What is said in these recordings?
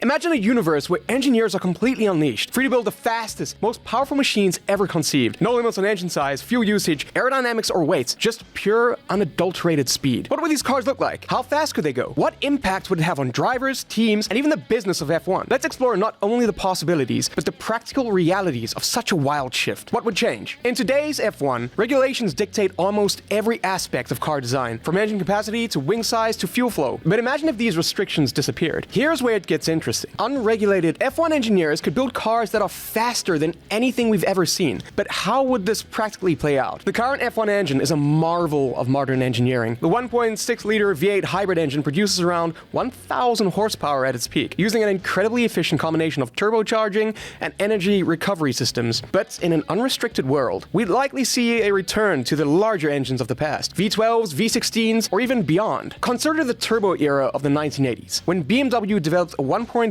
Imagine a universe where engineers are completely unleashed, free to build the fastest, most powerful machines ever conceived. No limits on engine size, fuel usage, aerodynamics, or weights, just pure, unadulterated speed. What would these cars look like? How fast could they go? What impact would it have on drivers, teams, and even the business of F1? Let's explore not only the possibilities, but the practical realities of such a wild shift. What would change? In today's F1, regulations dictate almost every aspect of car design, from engine capacity to wing size to fuel flow. But imagine if these restrictions disappeared. Here's where it gets interesting. Unregulated F1 engineers could build cars that are faster than anything we've ever seen. But how would this practically play out? The current F1 engine is a marvel of modern engineering. The 1.6-liter V8 hybrid engine produces around 1,000 horsepower at its peak, using an incredibly efficient combination of turbocharging and energy recovery systems. But in an unrestricted world, we'd likely see a return to the larger engines of the past, V12s, V16s, or even beyond. Consider the turbo era of the 1980s, when BMW developed a 1.5-liter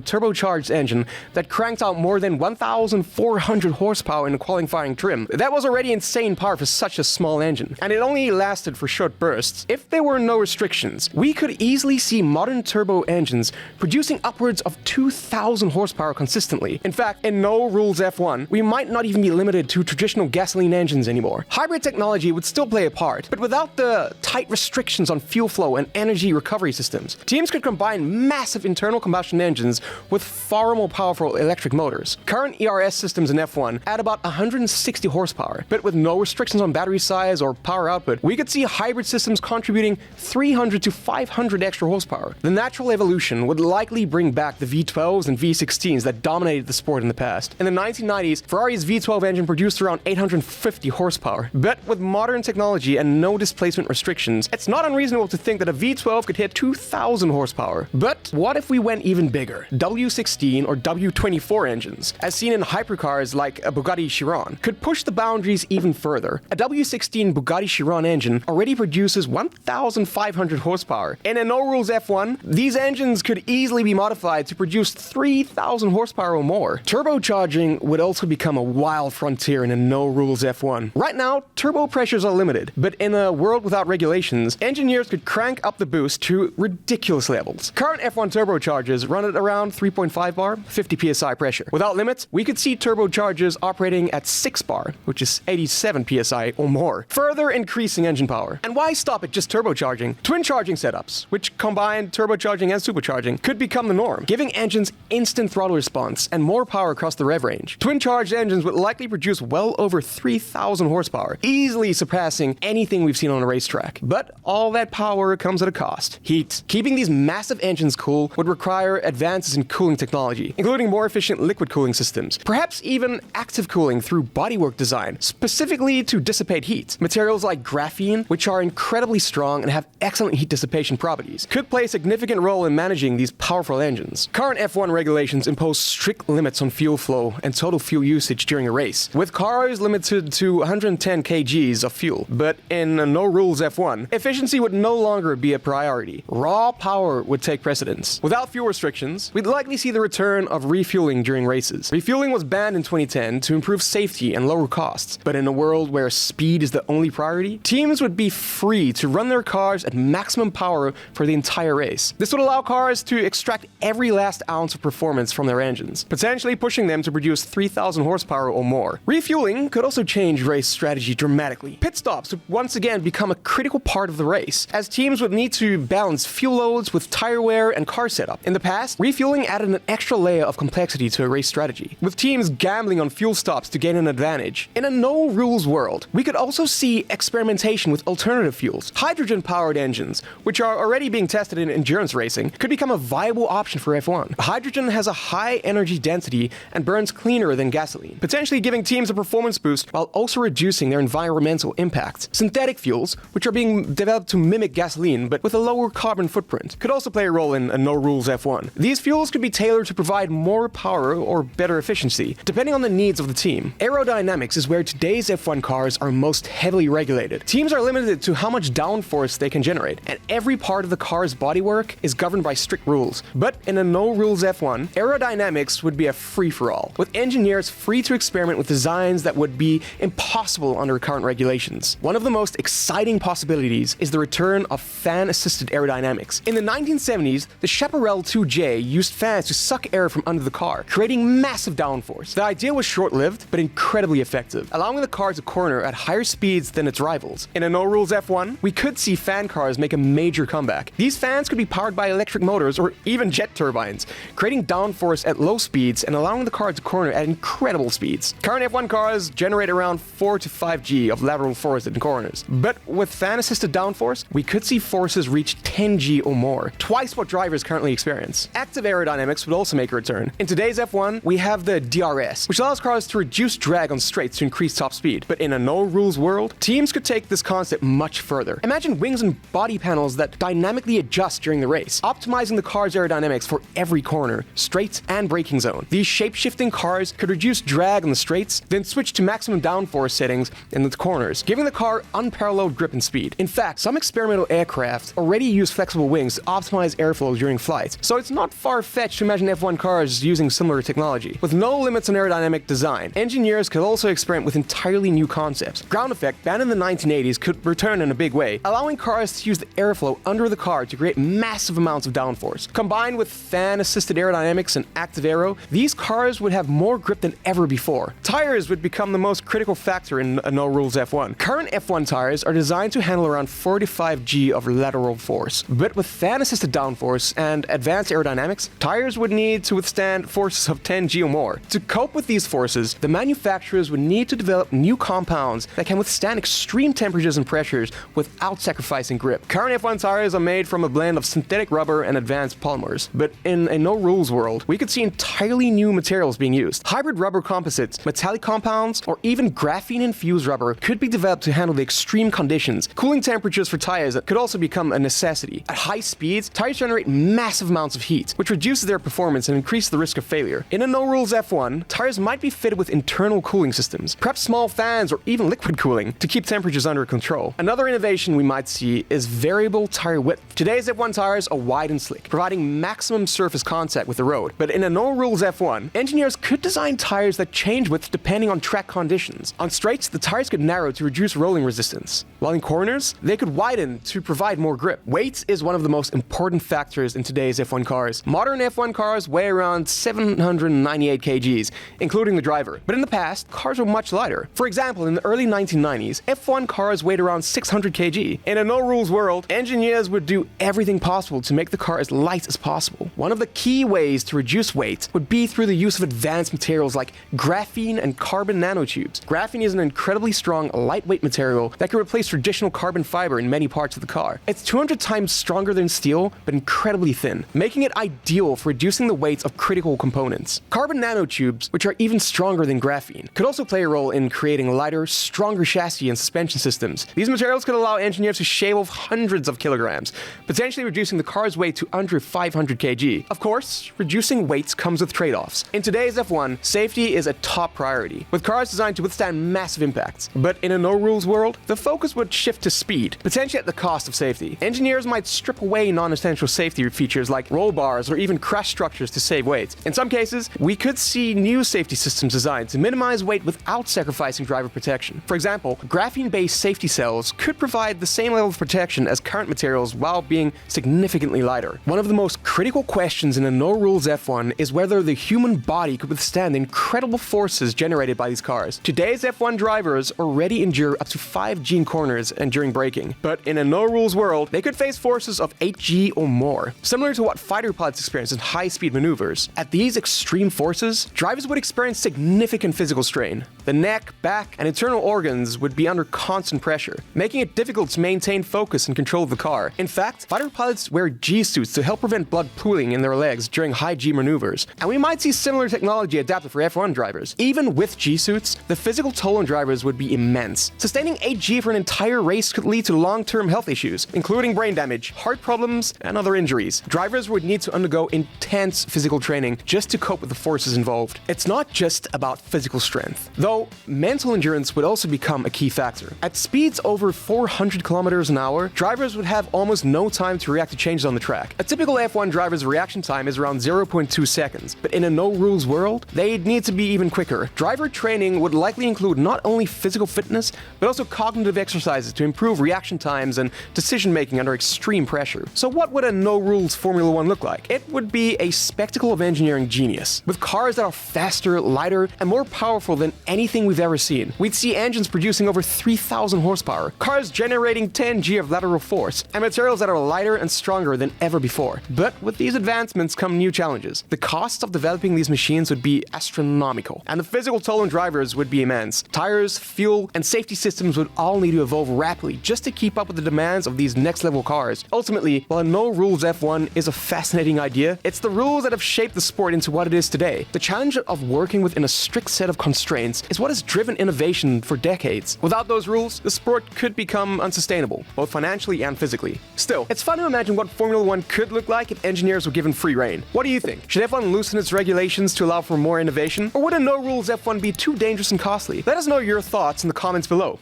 turbocharged engine that cranked out more than 1,400 horsepower in a qualifying trim. That was already insane power for such a small engine, and it only lasted for short bursts. If there were no restrictions, we could easily see modern turbo engines producing upwards of 2,000 horsepower consistently. In fact, in no rules F1, we might not even be limited to traditional gasoline engines anymore. Hybrid technology would still play a part, but without the tight restrictions on fuel flow and energy recovery systems. Teams could combine massive internal combustion engines with far more powerful electric motors. Current ERS systems in F1 add about 160 horsepower, but with no restrictions on battery size or power output, we could see hybrid systems contributing 300 to 500 extra horsepower. The natural evolution would likely bring back the V12s and V16s that dominated the sport in the past. In the 1990s, Ferrari's V12 engine produced around 850 horsepower, but with modern technology and no displacement restrictions, it's not unreasonable to think that a V12 could hit 2,000 horsepower. But what if we went even bigger? W16 or W24 engines, as seen in hypercars like a Bugatti Chiron, could push the boundaries even further. A W16 Bugatti Chiron engine already produces 1,500 horsepower. In a no-rules F1, these engines could easily be modified to produce 3,000 horsepower or more. Turbocharging would also become a wild frontier in a no-rules F1. Right now, turbo pressures are limited, but in a world without regulations, engineers could crank up the boost to ridiculous levels. Current F1 turbochargers run at around 3.5 bar, 50 psi pressure. Without limits, we could see turbochargers operating at 6 bar, which is 87 psi or more, further increasing engine power. And why stop at just turbocharging? Twin charging setups, which combine turbocharging and supercharging, could become the norm, giving engines instant throttle response and more power across the rev range. Twin-charged engines would likely produce well over 3,000 horsepower, easily surpassing anything we've seen on a racetrack. But all that power comes at a cost: heat. Keeping these massive engines cool would require advances in cooling technology, including more efficient liquid cooling systems, perhaps even active cooling through bodywork design, specifically to dissipate heat. Materials like graphene, which are incredibly strong and have excellent heat dissipation properties, could play a significant role in managing these powerful engines. Current F1 regulations impose strict limits on fuel flow and total fuel usage during a race, with cars limited to 110 kgs of fuel. But in a no-rules F1, efficiency would no longer be a priority. Raw power would take precedence. Without fuel restrictions, we'd likely see the return of refueling during races. Refueling was banned in 2010 to improve safety and lower costs, but in a world where speed is the only priority, teams would be free to run their cars at maximum power for the entire race. This would allow cars to extract every last ounce of performance from their engines, potentially pushing them to produce 3,000 horsepower or more. Refueling could also change race strategy dramatically. Pit stops would once again become a critical part of the race, as teams would need to balance fuel loads with tire wear and car setup. In the past, refueling added an extra layer of complexity to a race strategy, with teams gambling on fuel stops to gain an advantage. In a no-rules world, we could also see experimentation with alternative fuels. Hydrogen-powered engines, which are already being tested in endurance racing, could become a viable option for F1. Hydrogen has a high energy density and burns cleaner than gasoline, potentially giving teams a performance boost while also reducing their environmental impact. Synthetic fuels, which are being developed to mimic gasoline but with a lower carbon footprint, could also play a role in a no-rules F1. These fuels could be tailored to provide more power or better efficiency, depending on the needs of the team. Aerodynamics is where today's F1 cars are most heavily regulated. Teams are limited to how much downforce they can generate, and every part of the car's bodywork is governed by strict rules. But in a no-rules F1, aerodynamics would be a free-for-all, with engineers free to experiment with designs that would be impossible under current regulations. One of the most exciting possibilities is the return of fan-assisted aerodynamics. In the 1970s, the Chaparral 2 DOJ used fans to suck air from under the car, creating massive downforce. The idea was short-lived, but incredibly effective, allowing the car to corner at higher speeds than its rivals. In a no-rules F1, we could see fan cars make a major comeback. These fans could be powered by electric motors or even jet turbines, creating downforce at low speeds and allowing the car to corner at incredible speeds. Current F1 cars generate around 4 to 5 G of lateral force in corners, but with fan-assisted downforce, we could see forces reach 10 G or more, twice what drivers currently experience. Active aerodynamics would also make a return. In today's F1, we have the DRS, which allows cars to reduce drag on straights to increase top speed. But in a no-rules world, teams could take this concept much further. Imagine wings and body panels that dynamically adjust during the race, optimizing the car's aerodynamics for every corner, straight, and braking zone. These shape-shifting cars could reduce drag on the straights, then switch to maximum downforce settings in the corners, giving the car unparalleled grip and speed. In fact, some experimental aircraft already use flexible wings to optimize airflow during flight, so it's not far-fetched to imagine F1 cars using similar technology. With no limits on aerodynamic design, engineers could also experiment with entirely new concepts. Ground effect, banned in the 1980s, could return in a big way, allowing cars to use the airflow under the car to create massive amounts of downforce. Combined with fan-assisted aerodynamics and active aero, these cars would have more grip than ever before. Tires would become the most critical factor in a no-rules F1. Current F1 tires are designed to handle around 45 G of lateral force, but with fan-assisted downforce and advanced aerodynamics, tires would need to withstand forces of 10 G or more. To cope with these forces, the manufacturers would need to develop new compounds that can withstand extreme temperatures and pressures without sacrificing grip. Current F1 tires are made from a blend of synthetic rubber and advanced polymers, but in a no-rules world, we could see entirely new materials being used. Hybrid rubber composites, metallic compounds, or even graphene-infused rubber could be developed to handle the extreme conditions. Cooling temperatures for tires that could also become a necessity. At high speeds, tires generate massive amounts of heat, which reduces their performance and increases the risk of failure. In a no-rules F1, tires might be fitted with internal cooling systems, perhaps small fans or even liquid cooling, to keep temperatures under control. Another innovation we might see is variable tire width. Today's F1 tires are wide and slick, providing maximum surface contact with the road. But in a no-rules F1, engineers could design tires that change width depending on track conditions. On straights, the tires could narrow to reduce rolling resistance, while in corners, they could widen to provide more grip. Weight is one of the most important factors in today's F1 cars. Modern F1 cars weigh around 798 kgs, including the driver. But in the past, cars were much lighter. For example, in the early 1990s, F1 cars weighed around 600 kg. In a no-rules world, engineers would do everything possible to make the car as light as possible. One of the key ways to reduce weight would be through the use of advanced materials like graphene and carbon nanotubes. Graphene is an incredibly strong, lightweight material that can replace traditional carbon fiber in many parts of the car. It's 200 times stronger than steel, but incredibly thin, making it ideal for reducing the weights of critical components. Carbon nanotubes, which are even stronger than graphene, could also play a role in creating lighter, stronger chassis and suspension systems. These materials could allow engineers to shave off hundreds of kilograms, potentially reducing the car's weight to under 500 kg. Of course, reducing weights comes with trade-offs. In today's F1, safety is a top priority, with cars designed to withstand massive impacts. But in a no-rules world, the focus would shift to speed, potentially at the cost of safety. Engineers might strip away non-essential safety features like roll bars or even crash structures to save weight. In some cases, we could see new safety systems designed to minimize weight without sacrificing driver protection. For example, graphene-based safety cells could provide the same level of protection as current materials while being significantly lighter. One of the most critical questions in a no-rules F1 is whether the human body could withstand the incredible forces generated by these cars. Today's F1 drivers already endure up to 5 G in corners and during braking, but in a no-rules world, they could face forces of 8 G or more, similar to what fighter pilots experience in high-speed maneuvers. At these extreme forces, drivers would experience significant physical strain. The neck, back, and internal organs would be under constant pressure, making it difficult to maintain focus and control of the car. In fact, fighter pilots wear G-suits to help prevent blood pooling in their legs during high-G maneuvers, and we might see similar technology adapted for F1 drivers. Even with G-suits, the physical toll on drivers would be immense. Sustaining 8 G for an entire race could lead to long-term health issues, including brain damage, heart problems, and other injuries. Drivers would need to undergo intense physical training just to cope with the forces involved. It's not just about physical strength, though mental endurance would also become a key factor. At speeds over 400 kilometers an hour, drivers would have almost no time to react to changes on the track. A typical F1 driver's reaction time is around 0.2 seconds, but in a no-rules world, they'd need to be even quicker. Driver training would likely include not only physical fitness, but also cognitive exercises to improve reaction times and decision-making under extreme pressure. So what would a no-rules Formula 1 look look like. It would be a spectacle of engineering genius, with cars that are faster, lighter, and more powerful than anything we've ever seen. We'd see engines producing over 3,000 horsepower, cars generating 10 G of lateral force, and materials that are lighter and stronger than ever before. But with these advancements come new challenges. The costs of developing these machines would be astronomical, and the physical toll on drivers would be immense. Tires, fuel, and safety systems would all need to evolve rapidly just to keep up with the demands of these next-level cars. Ultimately, while a no-rules F1 is a fascinating idea, it's the rules that have shaped the sport into what it is today. The challenge of working within a strict set of constraints is what has driven innovation for decades. Without those rules, the sport could become unsustainable, both financially and physically. Still, it's fun to imagine what Formula 1 could look like if engineers were given free rein. What do you think? Should F1 loosen its regulations to allow for more innovation? Or would a no-rules F1 be too dangerous and costly? Let us know your thoughts in the comments below.